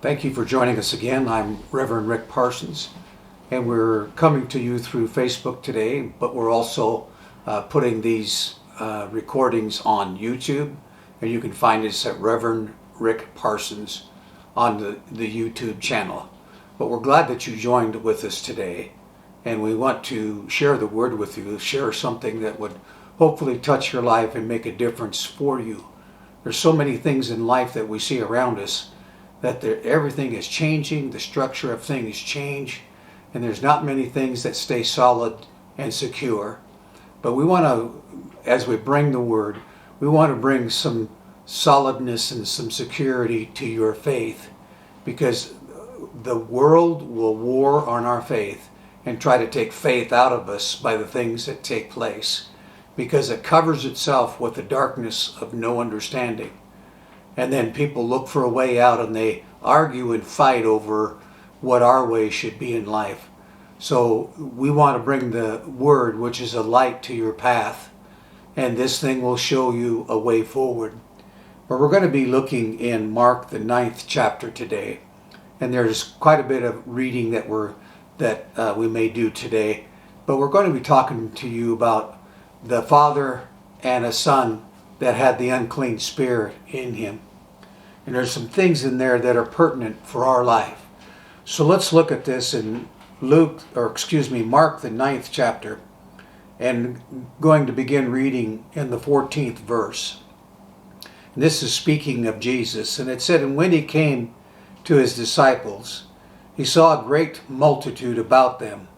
Thank you for joining us again. I'm Rev Rick Parsons, and we're coming to you through Facebook today, but we're also putting these recordings on YouTube, and you can find us at Rev Rick Parsons on the YouTube channel. But we're glad that you joined with us today, and we want to share the word with you, share something that would hopefully touch your life and make a difference for you. There's so many things in life that we see around us that everything is changing, the structure of things change, and there's not many things that stay solid and secure. But we want to, as we bring the word, we want to bring some solidness and some security to your faith, because the world will war on our faith and try to take faith out of us by the things that take place, because it covers itself with the darkness of no understanding. And then people look for a way out, and they argue and fight over what our way should be in life. So we want to bring the word, which is a light to your path, and this thing will show you a way forward. But we're going to be looking in Mark the 9th chapter today, and there's quite a bit of reading that we may do today. But we're going to be talking to you about the father and a son that had the unclean spirit in him. And there's some things in there that are pertinent for our life. So let's look at this in Mark the 9th chapter, and going to begin reading in the 14th verse. And this is speaking of Jesus. And it said, "And when he came to his disciples, he saw a great multitude about them,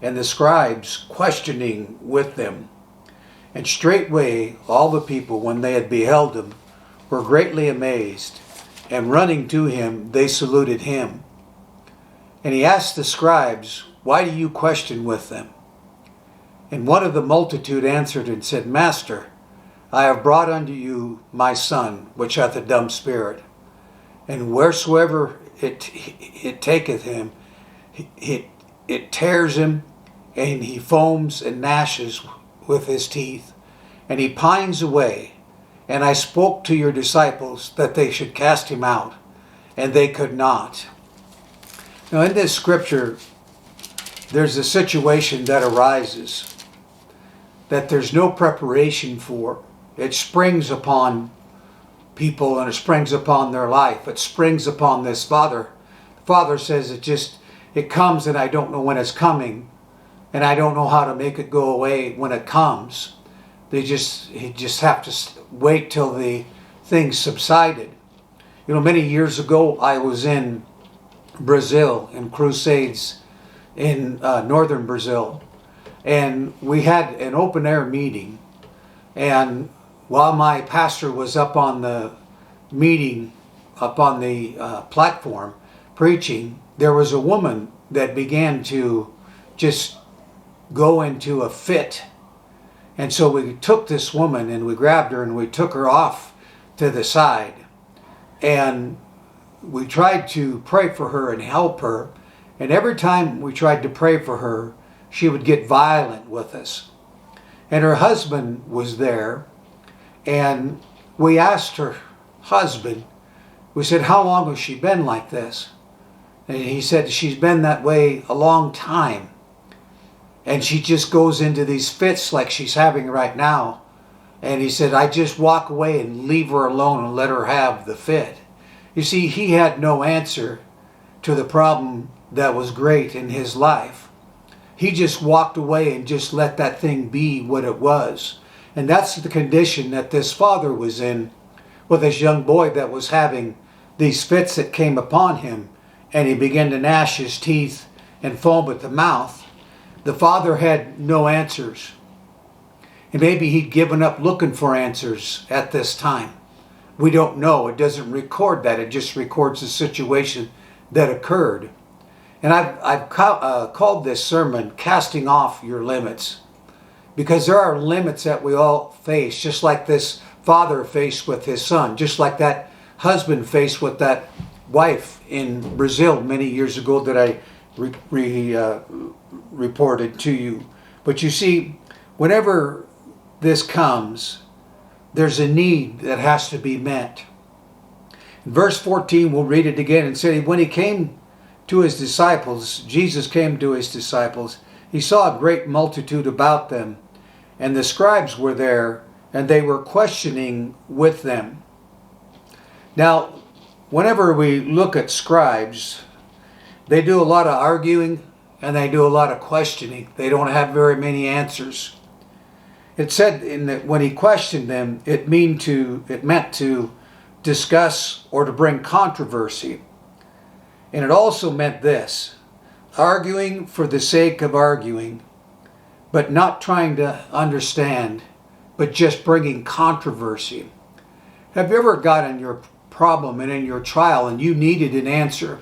and the scribes questioning with them. And straightway all the people, when they had beheld him, were greatly amazed, and running to him, they saluted him. And he asked the scribes, Why do you question with them? And one of the multitude answered and said, Master, I have brought unto you my son, which hath a dumb spirit. And wheresoever it taketh him, it tears him, and he foams and gnashes with his teeth, and he pines away. And I spoke to your disciples that they should cast him out, and they could not." Now in this scripture, there's a situation that arises that there's no preparation for. It springs upon people, and it springs upon their life. It springs upon this father. The father says it comes, and I don't know when it's coming, and I don't know how to make it go away when it comes. He just have to wait till the things subsided. Many years ago, I was in Brazil, in crusades in northern Brazil, and we had an open air meeting. And while my pastor was up on the meeting, up on the platform preaching, there was a woman that began to just go into a fit. And so we took this woman, and we grabbed her, and we took her off to the side. And we tried to pray for her and help her. And every time we tried to pray for her, she would get violent with us. And her husband was there. And we asked her husband, we said, "How long has she been like this?" And he said, "She's been that way a long time. And she just goes into these fits like she's having right now." And he said, "I just walk away and leave her alone and let her have the fit." You see, he had no answer to the problem that was great in his life. He just walked away and just let that thing be what it was. And that's the condition that this father was in with this young boy that was having these fits that came upon him. And he began to gnash his teeth and foam at the mouth. The father had no answers. And maybe he'd given up looking for answers at this time. We don't know. It doesn't record that. It just records the situation that occurred. And I've called this sermon, Casting Off Your Limits. Because there are limits that we all face, just like this father faced with his son, just like that husband faced with that wife in Brazil many years ago that I reported to you. But you see, whenever this comes, there's a need that has to be met. In verse 14, we'll read it again and say, when he came to his disciples, Jesus came to his disciples, he saw a great multitude about them, and the scribes were there, and they were questioning with them. Now, whenever we look at scribes, they do a lot of arguing and they do a lot of questioning. They don't have very many answers. It said in that when he questioned them, it meant to discuss or to bring controversy. And it also meant this: arguing for the sake of arguing, but not trying to understand, but just bringing controversy. Have you ever got in your problem and in your trial and you needed an answer,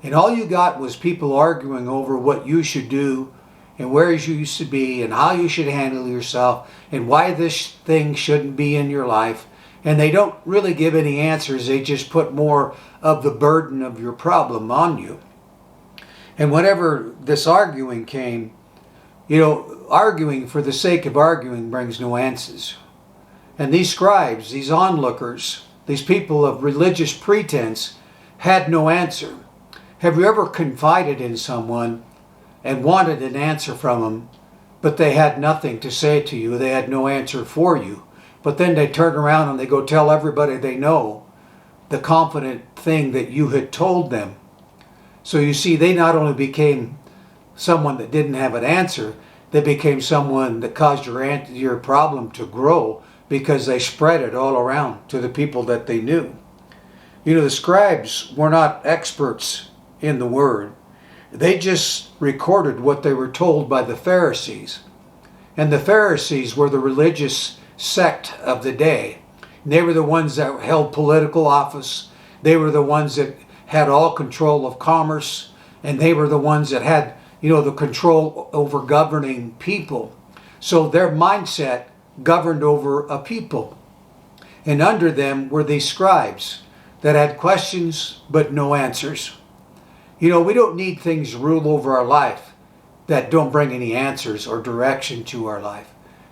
and all you got was people arguing over what you should do and where you should be and how you should handle yourself and why this thing shouldn't be in your life, and they don't really give any answers, they just put more of the burden of your problem on you. And whenever this arguing came, arguing for the sake of arguing brings no answers. And these scribes, these onlookers, these people of religious pretense had no answer. Have you ever confided in someone and wanted an answer from them, but they had nothing to say to you? They had no answer for you. But then they turn around and they go tell everybody they know the confident thing that you had told them. So you see, they not only became someone that didn't have an answer, they became someone that caused your problem to grow because they spread it all around to the people that they knew. The scribes were not experts in the word. They just recorded what they were told by the Pharisees. And the Pharisees were the religious sect of the day. They were the ones that held political office. They were the ones that had all control of commerce. And they were the ones that had, the control over governing people. So their mindset governed over a people. And under them were these scribes that had questions but no answers. We don't need things to rule over our life that don't bring any answers or direction to our life.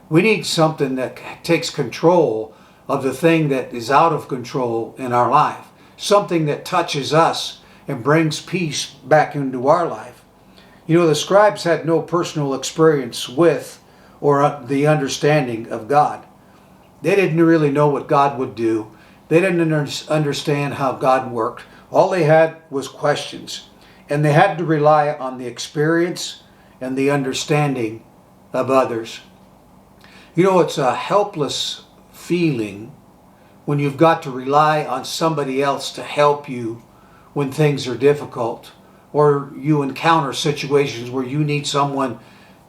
We need something that takes control of the thing that is out of control in our life. Something that touches us and brings peace back into our life. The scribes had no personal experience with or the understanding of God. They didn't really know what God would do. They didn't understand how God worked. All they had was questions. And they had to rely on the experience and the understanding of others. It's a helpless feeling when you've got to rely on somebody else to help you when things are difficult, or you encounter situations where you need someone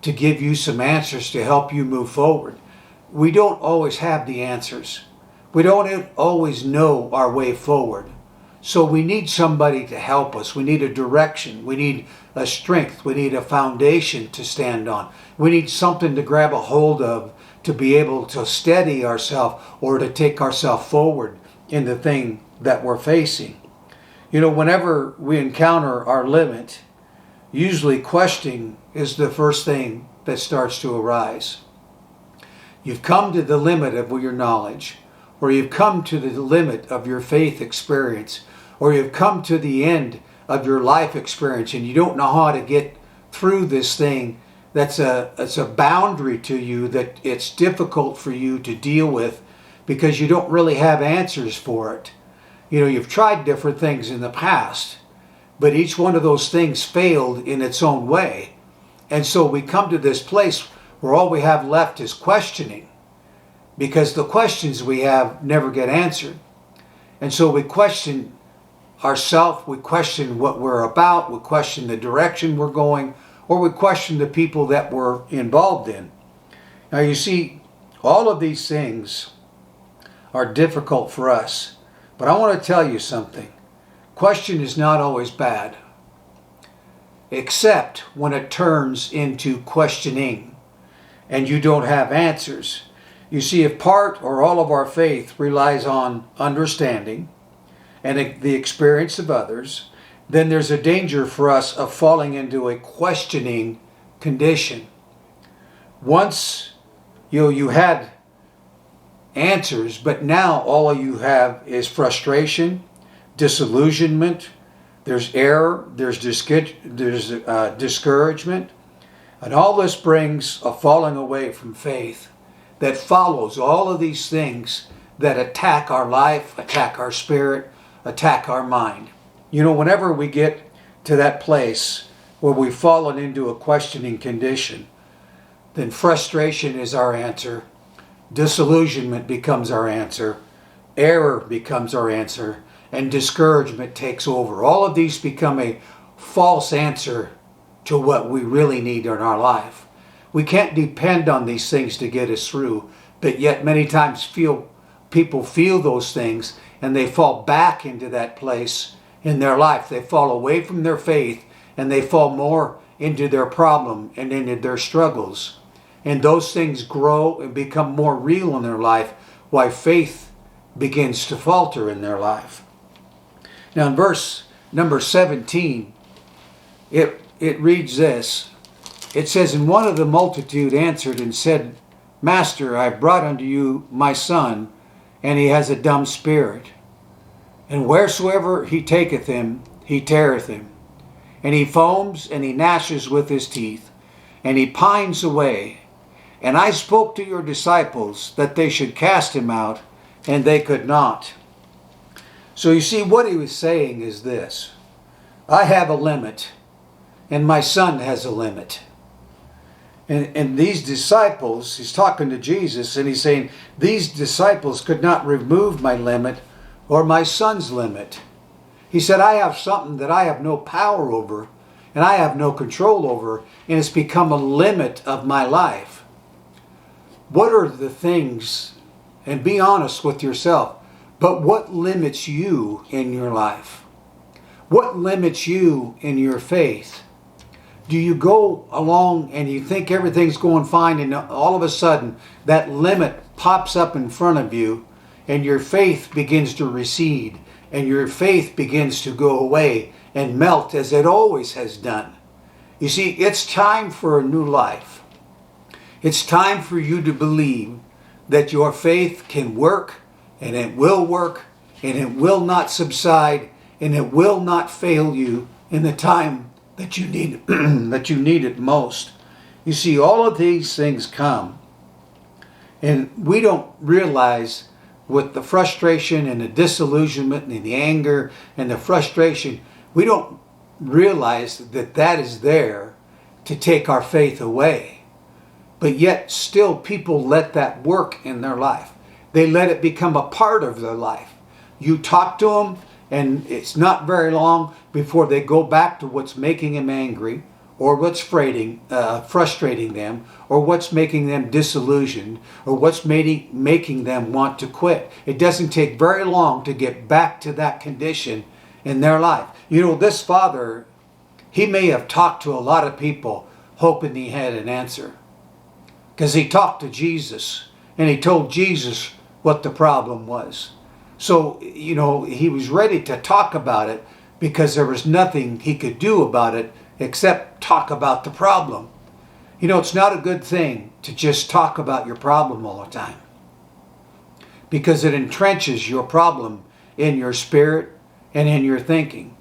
to give you some answers to help you move forward. We don't always have the answers. We don't always know our way forward. So we need somebody to help us. We need a direction. We need a strength. We need a foundation to stand on. We need something to grab a hold of to be able to steady ourselves or to take ourselves forward in the thing that we're facing. Whenever we encounter our limit, usually questioning is the first thing that starts to arise. You've come to the limit of your knowledge, or you've come to the limit of your faith experience, or you've come to the end of your life experience and you don't know how to get through this thing it's a boundary to you that it's difficult for you to deal with because you don't really have answers for it. You've tried different things in the past, but each one of those things failed in its own way. And so we come to this place where all we have left is questioning, because the questions we have never get answered. And so we question ourselves, we question what we're about, we question the direction we're going, or we question the people that we're involved in. Now you see, all of these things are difficult for us. But I want to tell you something. Question is not always bad, except when it turns into questioning and you don't have answers. You see, if part or all of our faith relies on understanding and the experience of others, then there's a danger for us of falling into a questioning condition. Once you had answers, but now all you have is frustration, disillusionment, there's error, there's discouragement. And all this brings a falling away from faith that follows all of these things that attack our life, attack our spirit, attack our mind. You know, whenever we get to that place where we've fallen into a questioning condition, then frustration is our answer, disillusionment becomes our answer, error becomes our answer, and discouragement takes over. All of these become a false answer to what we really need in our life. We can't depend on these things to get us through, but yet many times people feel those things and they fall back into that place in their life. They fall away from their faith and they fall more into their problem and into their struggles. And those things grow and become more real in their life, while faith begins to falter in their life. Now in verse number 17, it reads this. It says, "And one of the multitude answered and said, Master, I have brought unto you my son, and he has a dumb spirit. And wheresoever he taketh him, he teareth him. And he foams and he gnashes with his teeth, and he pines away. And I spoke to your disciples that they should cast him out, and they could not." So you see, what he was saying is this: I have a limit, and my son has a limit. And these disciples, he's talking to Jesus, and he's saying, these disciples could not remove my limit or my son's limit. He said, I have something that I have no power over, and I have no control over, and it's become a limit of my life. What are the things, and be honest with yourself, but what limits you in your life? What limits you in your faith? Do you go along and you think everything's going fine, and all of a sudden that limit pops up in front of you and your faith begins to recede and your faith begins to go away and melt as it always has done? You see, it's time for a new life. It's time for you to believe that your faith can work, and it will work, and it will not subside, and it will not fail you in the time that you need that you need it most. You see, all of these things come, and we don't realize, with the frustration and the disillusionment and the anger and the frustration, we don't realize that that is there to take our faith away. But yet still people let that work in their life. They let it become a part of their life. You talk to them, and it's not very long before they go back to what's making them angry, or what's frustrating them, or what's making them disillusioned, or what's making them want to quit. It doesn't take very long to get back to that condition in their life. You know, this father, he may have talked to a lot of people hoping he had an answer, because he talked to Jesus, and he told Jesus what the problem was. So, you know, he was ready to talk about it because there was nothing he could do about it except talk about the problem. You know, it's not a good thing to just talk about your problem all the time, because it entrenches your problem in your spirit and in your thinking.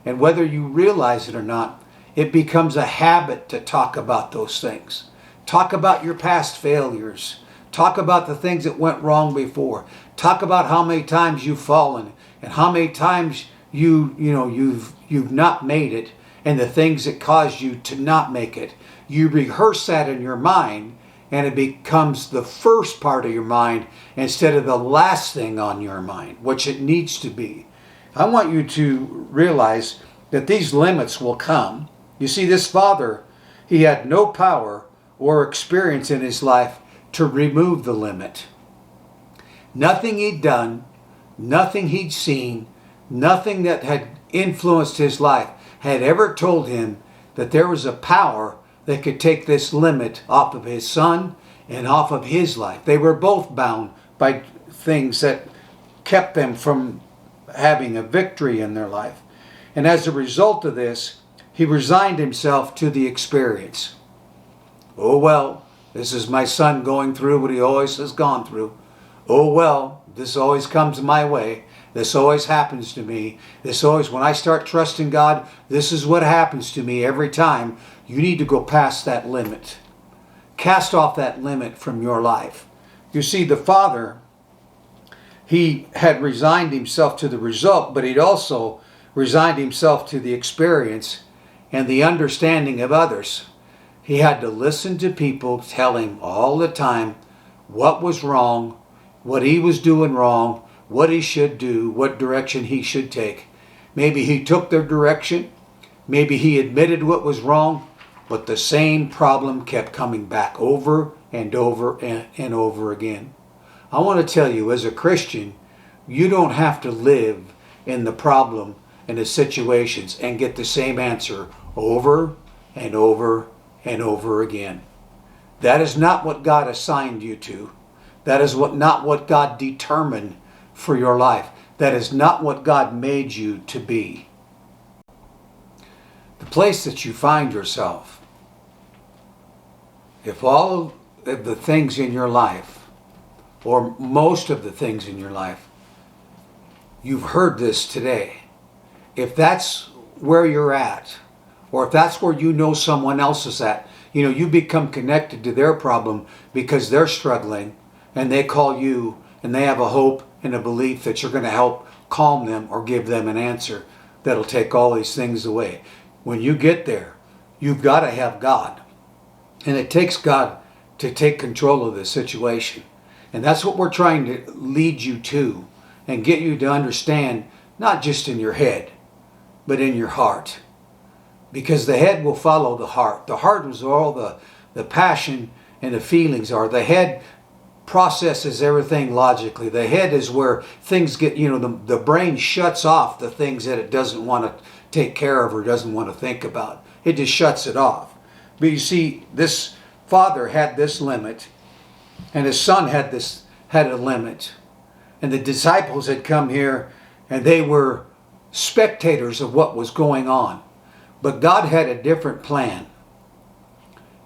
And whether you realize it or not, it becomes a habit to talk about those things. Talk about your past failures. Talk about the things that went wrong before. Talk about how many times you've fallen and how many times you've not made it, and the things that caused you to not make it. You rehearse that in your mind, and it becomes the first part of your mind instead of the last thing on your mind, which it needs to be. I want you to realize that these limits will come. You see, this father, he had no power or experience in his life to remove the limit. Nothing he'd done, nothing he'd seen, nothing that had influenced his life had ever told him that there was a power that could take this limit off of his son and off of his life. They were both bound by things that kept them from having a victory in their life. And as a result of this, he resigned himself to the experience. Oh well, this is my son going through what he always has gone through. Oh well, this always comes my way. This always happens to me. This always, when I start trusting God, this is what happens to me every time. You need to go past that limit. Cast off that limit from your life. You see, the Father, he had resigned himself to the result, but he'd also resigned himself to the experience and the understanding of others. He had to listen to people tell him all the time what was wrong, what he was doing wrong, what he should do, what direction he should take. Maybe he took their direction, maybe he admitted what was wrong, but the same problem kept coming back over and over and over again. I want to tell you, as a Christian, you don't have to live in the problem and the situations and get the same answer over and over and over again. That is not what God assigned you to. That is not what God determined for your life. That is not what God made you to be. The place that you find yourself, if all of the things in your life, or most of the things in your life, you've heard this today, if that's where you're at, or if that's where you know someone else is at, you become connected to their problem because they're struggling, and they call you, and they have a hope and a belief that you're going to help calm them or give them an answer that'll take all these things away. When you get there, you've got to have God. And it takes God to take control of the situation. And that's what we're trying to lead you to and get you to understand, not just in your head, but in your heart. Because the head will follow the heart. The heart is where all the passion and the feelings are. The head processes everything logically. The head is where things get, the brain shuts off the things that it doesn't want to take care of or doesn't want to think about. It just shuts it off. But you see, this father had this limit, and his son had a limit. And the disciples had come here, and they were spectators of what was going on. But God had a different plan.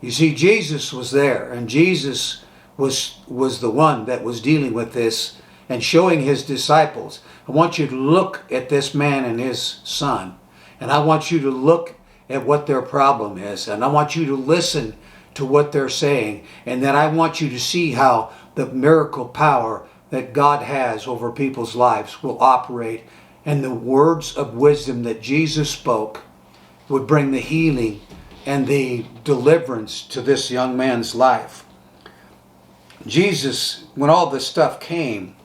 You see, Jesus was there, and Jesus was the one that was dealing with this and showing his disciples. I want you to look at this man and his son, and I want you to look at what their problem is, and I want you to listen to what they're saying, and then I want you to see how the miracle power that God has over people's lives will operate, and the words of wisdom that Jesus spoke would bring the healing and the deliverance to this young man's life. Jesus, when all this stuff came,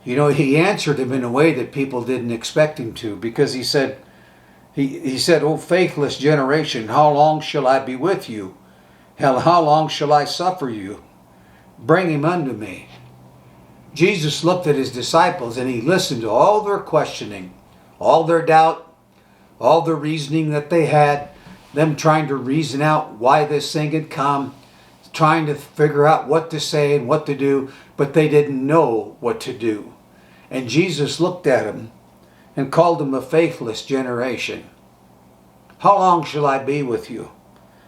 he answered him in a way that people didn't expect him to, because he said, "O faithless generation, how long shall I be with you? How long shall I suffer you? Bring him unto me." Jesus looked at his disciples and he listened to all their questioning, all their doubt, all the reasoning that they had, them trying to reason out why this thing had come, trying to figure out what to say and what to do, but they didn't know what to do. And Jesus looked at them and called them a faithless generation. How long shall I be with you?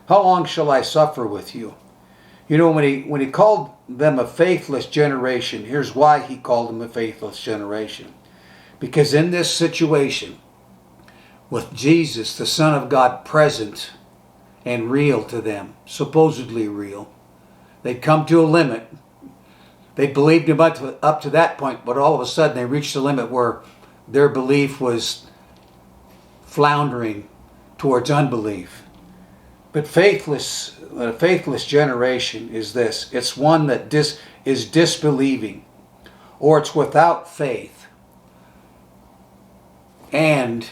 How long shall I suffer with you? When he called them a faithless generation, here's why he called them a faithless generation. Because in this situation, with Jesus, the Son of God, present and real to them, supposedly real, they'd come to a limit. They believed him up to that point, but all of a sudden they reached a limit where their belief was floundering towards unbelief. But a faithless generation is this. It's one that is disbelieving, or it's without faith. And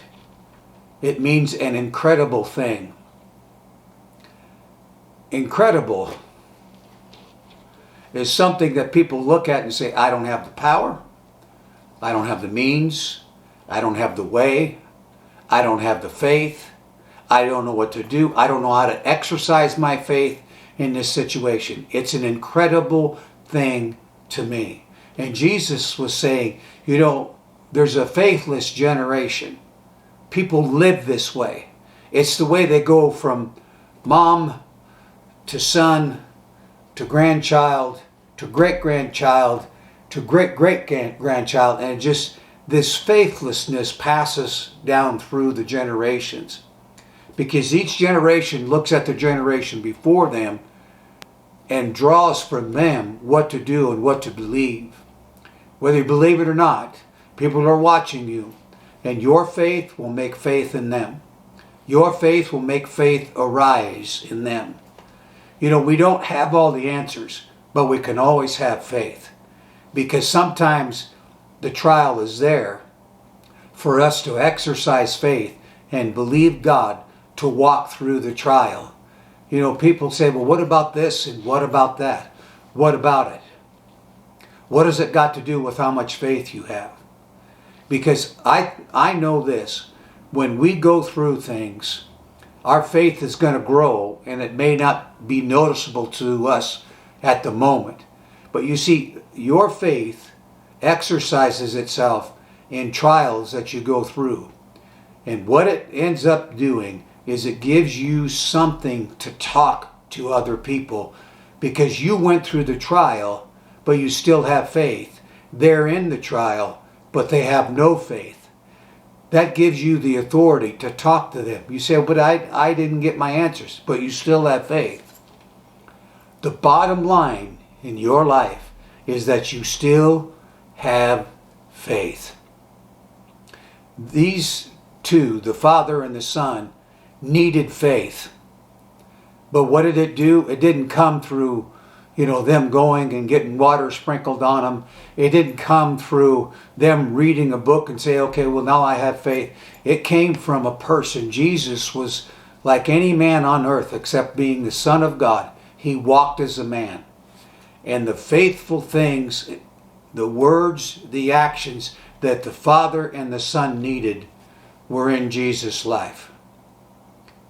it means an incredible thing. Incredible is something that people look at and say, I don't have the power, I don't have the means, I don't have the way, I don't have the faith, I don't know what to do, I don't know how to exercise my faith in this situation. It's an incredible thing to me. And Jesus was saying, there's a faithless generation. People live this way. It's the way they go from mom to son to grandchild to great-grandchild to great-great-grandchild, and this faithlessness passes down through the generations, because each generation looks at the generation before them and draws from them what to do and what to believe. Whether you believe it or not, people are watching you, and your faith will make faith in them. Your faith will make faith arise in them. You know, we don't have all the answers, but we can always have faith, because sometimes the trial is there for us to exercise faith and believe God to walk through the trial. You know, people say, well, what about this and what about that? What about it? What has it got to do with how much faith you have? Because I know this, when we go through things, our faith is going to grow, and it may not be noticeable to us at the moment. But you see, your faith exercises itself in trials that you go through. And what it ends up doing is it gives you something to talk to other people, because you went through the trial, but you still have faith. They're in the trial, but they have no faith. That gives you the authority to talk to them. You say, but I didn't get my answers, but you still have faith. The bottom line in your life is that you still have faith. These two, the Father and the Son, needed faith. But what did it do? It didn't come through, them going and getting water sprinkled on them. It didn't come through them reading a book and say, okay, well, now I have faith. It came from a person. Jesus was like any man on earth except being the Son of God. He walked as a man. And the faithful things, the words, the actions that the Father and the Son needed were in Jesus' life.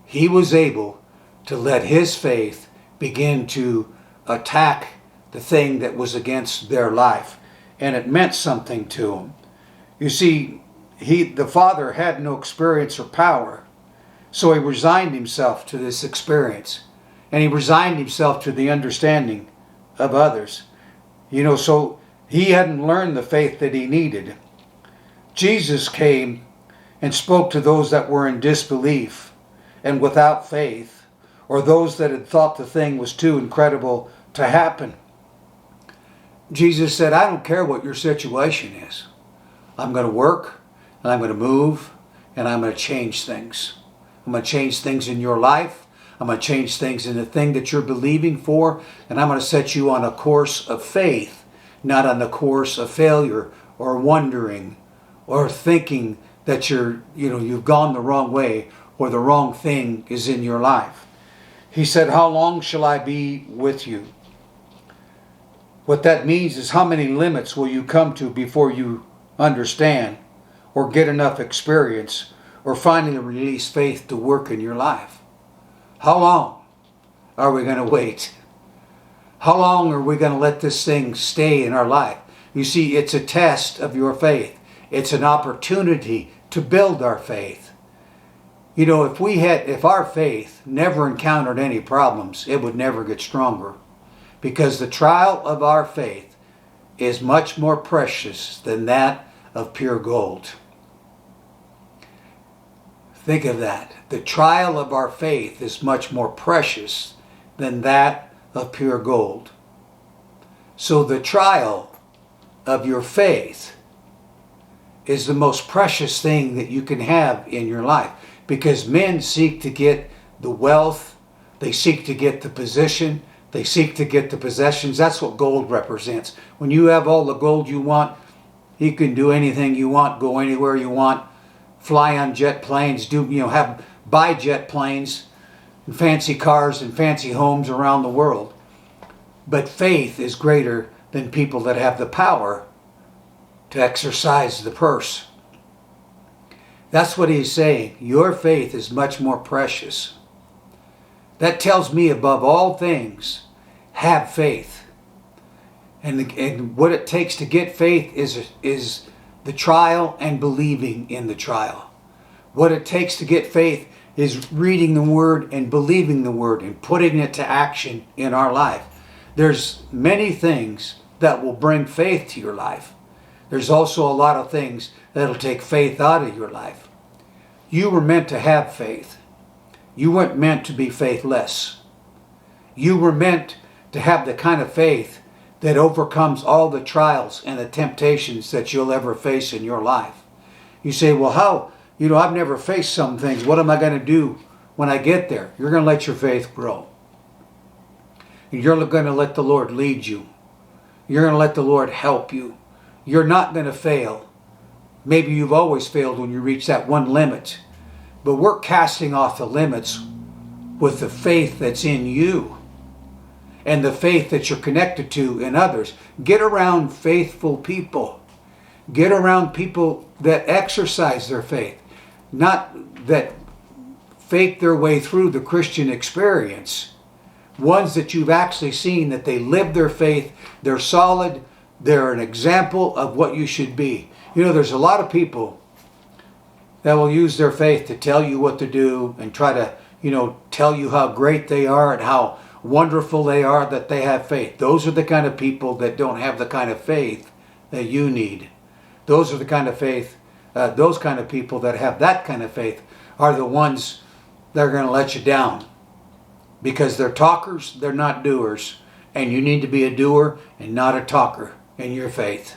He was able to let his faith begin to attack the thing that was against their life. And it meant something to him. You see, the Father had no experience or power. So he resigned himself to this experience. And he resigned himself to the understanding of others. So he hadn't learned the faith that he needed. Jesus came and spoke to those that were in disbelief and without faith, or those that had thought the thing was too incredible to happen. Jesus said, I don't care what your situation is. I'm going to work, and I'm going to move, and I'm going to change things. I'm going to change things in your life. I'm going to change things in the thing that you're believing for, and I'm going to set you on a course of faith, not on the course of failure or wondering or thinking that you've gone the wrong way or the wrong thing is in your life. He said, how long shall I be with you? What that means is, how many limits will you come to before you understand or get enough experience or finally release faith to work in your life? How long are we going to wait? How long are we going to let this thing stay in our life? You see, it's a test of your faith. It's an opportunity to build our faith. If our faith never encountered any problems, it would never get stronger. Because the trial of our faith is much more precious than that of pure gold. Think of that. The trial of our faith is much more precious than that of pure gold. So the trial of your faith is the most precious thing that you can have in your life. Because men seek to get the wealth, they seek to get the position, they seek to get the possessions. That's what gold represents. When you have all the gold you want, you can do anything you want, go anywhere you want, fly on jet planes, buy jet planes, and fancy cars and fancy homes around the world. But faith is greater than people that have the power to exercise the purse. That's what he's saying. Your faith is much more precious. That tells me, above all things, have faith. And what it takes to get faith is the trial and believing in the trial. What it takes to get faith is reading the Word and believing the Word and putting it to action in our life. There's many things that will bring faith to your life. there's also a lot of things that'll take faith out of your life. You were meant to have faith. You weren't meant to be faithless. You were meant to have the kind of faith that overcomes all the trials and the temptations that you'll ever face in your life. You say, well, how? I've never faced some things. What am I going to do when I get there? You're going to let your faith grow. And you're going to let the Lord lead you. You're going to let the Lord help you. You're not going to fail. Maybe you've always failed when you reach that one limit. But we're casting off the limits with the faith that's in you and the faith that you're connected to in others. Get around faithful people. Get around people that exercise their faith, not that fake their way through the Christian experience. Ones that you've actually seen that they live their faith, they're solid, they're an example of what you should be. There's a lot of people that will use their faith to tell you what to do and try to, tell you how great they are and how wonderful they are that they have faith. Those are the kind of people that don't have the kind of faith that you need. Those are the kind of faith, those kind of people that have that kind of faith are the ones that are going to let you down. Because they're talkers, they're not doers. And you need to be a doer and not a talker in your faith.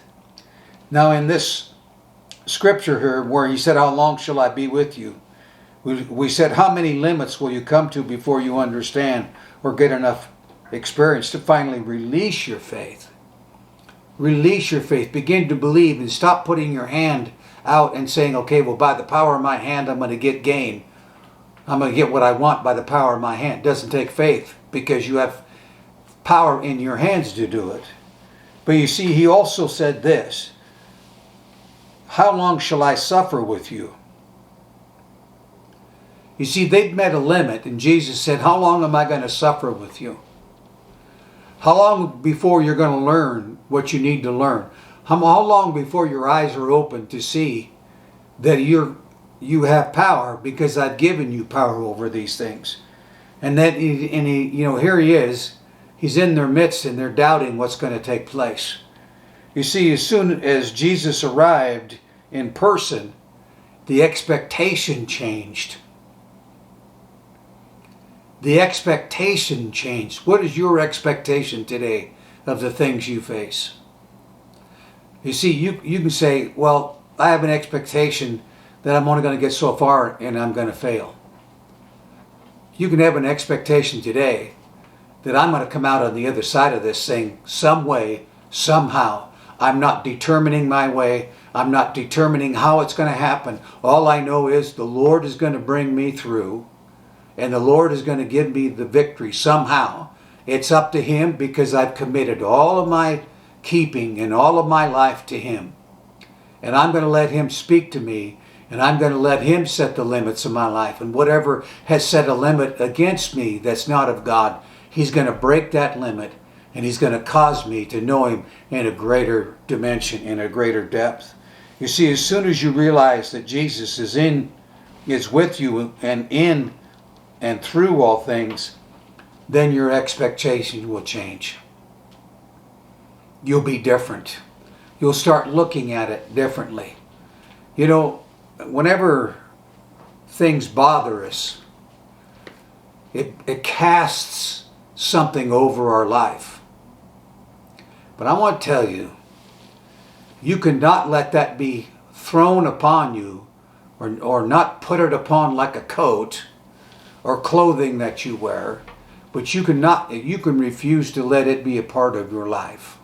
Now in this scripture here where he said, how long shall I be with you? We said, how many limits will you come to before you understand or get enough experience to finally release your faith? Release your faith. Begin to believe and stop putting your hand out and saying, okay, well, by the power of my hand, I'm going to get gain. I'm going to get what I want by the power of my hand. It doesn't take faith because you have power in your hands to do it. But you see, he also said this, how long shall I suffer with you? You see, they'd met a limit, and Jesus said, how long am I going to suffer with you? How long before you're going to learn what you need to learn? How long before your eyes are open to see that you have power because I've given you power over these things? And then here he is. He's in their midst and they're doubting what's going to take place. You see, as soon as Jesus arrived in person, the expectation changed. The expectation changed. What is your expectation today of the things you face? You see, you can say, well, I have an expectation that I'm only going to get so far and I'm going to fail. You can have an expectation today that I'm going to come out on the other side of this thing some way, somehow. I'm not determining my way. I'm not determining how it's going to happen. All I know is the Lord is going to bring me through. And the Lord is going to give me the victory somehow. It's up to Him because I've committed all of my keeping and all of my life to Him. And I'm going to let Him speak to me. And I'm going to let Him set the limits of my life. And whatever has set a limit against me that's not of God, He's going to break that limit. And He's going to cause me to know Him in a greater dimension, in a greater depth. You see, as soon as you realize that Jesus is with you and in and through all things, then your expectation will change. You'll be different. You'll start looking at it differently. Whenever things bother us, it casts something over our life. But I want to tell you, you cannot let that be thrown upon you or not put it upon like a coat or clothing that you wear, but you can refuse to let it be a part of your life.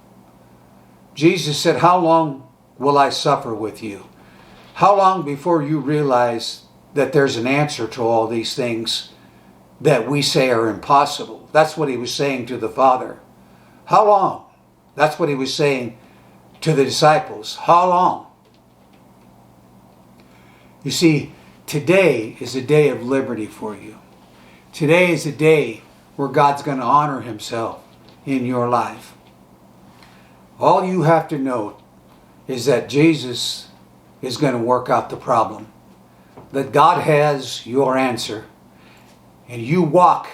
Jesus said, how long will I suffer with you? How long before you realize that there's an answer to all these things that we say are impossible? That's what He was saying to the Father. How long? That's what He was saying to the disciples. How long? You see, today is a day of liberty for you. Today is a day where God's going to honor Himself in your life. All you have to know is that Jesus is going to work out the problem. That God has your answer. And you walk.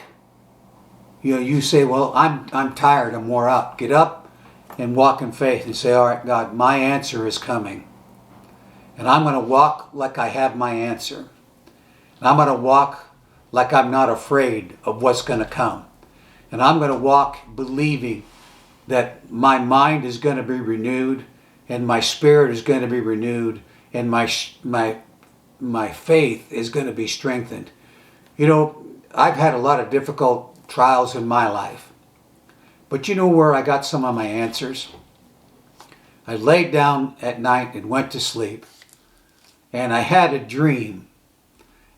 You say, well, I'm tired. I'm wore out. Get up and walk in faith and say, all right, God, my answer is coming. And I'm going to walk like I have my answer. And I'm going to walk like I'm not afraid of what's going to come. And I'm going to walk believing that my mind is going to be renewed and my spirit is going to be renewed and my faith is going to be strengthened. You know, I've had a lot of difficult trials in my life. But you know where I got some of my answers? I laid down at night and went to sleep. And I had a dream.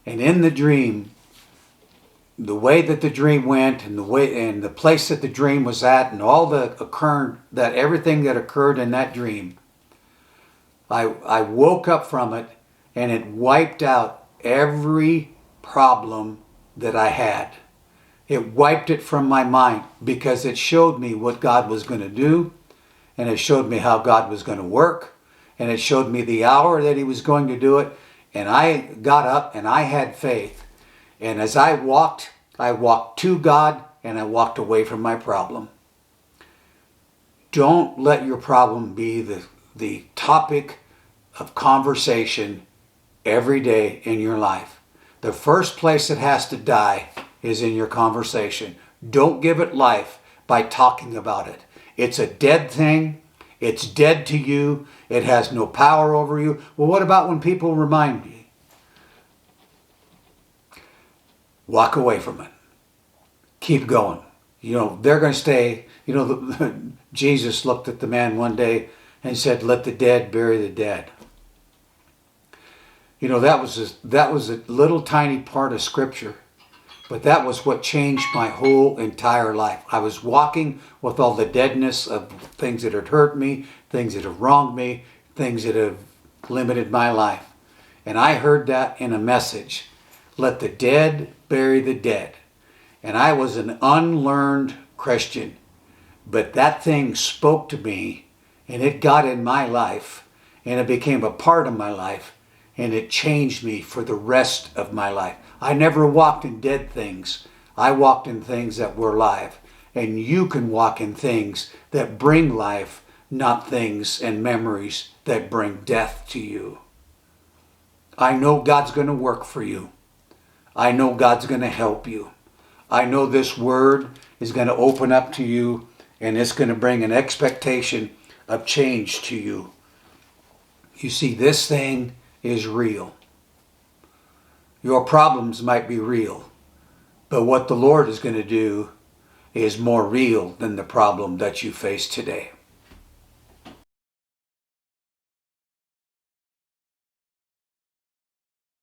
And in the dream, the way that the dream went and the place that the dream was at and everything that occurred in that dream, I woke up from it and it wiped out every problem that I had. It wiped it from my mind because it showed me what God was going to do, and it showed me how God was going to work, and it showed me the hour that He was going to do it. And I got up and I had faith. And as I walked to God and I walked away from my problem. Don't let your problem be the topic of conversation every day in your life. The first place it has to die is in your conversation. Don't give it life by talking about it. It's a dead thing. It's dead to you. It has no power over you. Well, what about when people remind you? Walk away from it. Keep going. You know, they're going to stay. You know, Jesus looked at the man one day and said, let the dead bury the dead. You know, that was a little tiny part of Scripture, but that was what changed my whole entire life. I was walking with all the deadness of things that had hurt me, things that have wronged me, things that have limited my life. And I heard that in a message, let the dead bury the dead. And I was an unlearned Christian, but that thing spoke to me and it got in my life and it became a part of my life. And it changed me for the rest of my life. I never walked in dead things. I walked in things that were live. And you can walk in things that bring life, not things and memories that bring death to you. I know God's going to work for you. I know God's going to help you. I know this word is going to open up to you and it's going to bring an expectation of change to you. You see, this thing is real. Your problems might be real, but what the Lord is going to do is more real than the problem that you face today.